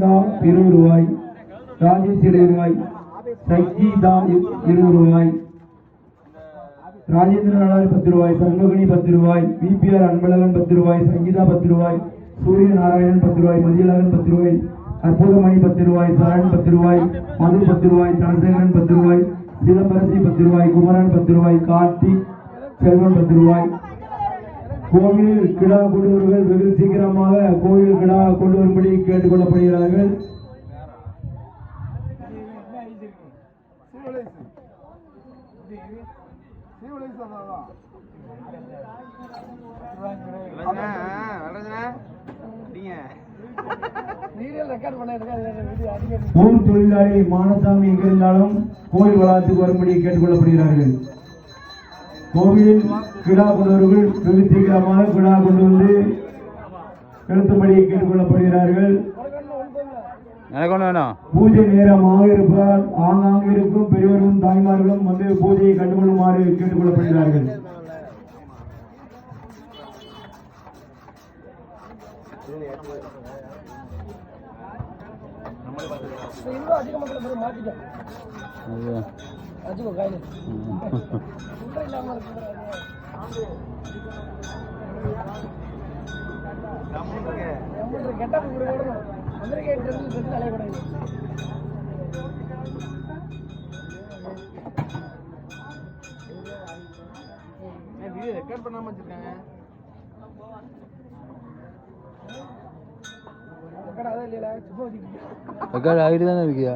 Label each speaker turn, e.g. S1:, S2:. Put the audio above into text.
S1: ரூபாய், ராஜேஷ் ரூபாய், சங்கீதா ரூபாய், ராஜேந்திர நாடார் ரூபாய், சண்முகனி ரூபாய், பிபிஆர் அன்பழகன் ரூபாய், சங்கீதா ரூபாய், சூரிய நாராயணன் ரூபாய், மதியழகன் ரூபாய், அற்புதமணி ரூபாய், சரண் ரூபாய், மது ரூபாய், தனசேகரன் ரூபாய், சிதம்பரசி ரூபாய், குமரன் ரூபாய், கார்த்திக் செல்வன் ரூபாய். கோவில் கிடா கொண்டவர்கள் வெகு சீக்கிரமாக கோவில் கிடா கொண்டு வரும்படி கேட்டுக் கொள்ளப்படுகிறார்கள். ஊர் தொழிலாளி மானசாமி எங்கிருந்தாலும் கோயில் வளாகத்துக்கு வரும்படி கேட்டுக் கொள்ளப்படுகிறார்கள். கோவில் கிடா கொண்டவர்கள் வெகு சீக்கிரமாக கிடா கொண்டு வந்து செலுத்தும்படி கேட்டுக் கொள்ளப்படுகிறார்கள். பூஜை நேரமாக இருப்பதால் ஆங்காங்கு இருக்கும் பெரியவர்களும் தாய்மார்களும் வந்து பூஜையை கண்டுகொள்ளுமாறு கேட்டுக் கொள்ளப்படுகிறார்கள்.
S2: ரெக்கார்ட் பண்ணாம வச்சிருக்காங்க. ரெக்கார்ட் ஆகிட்டு தானே இருக்கியா?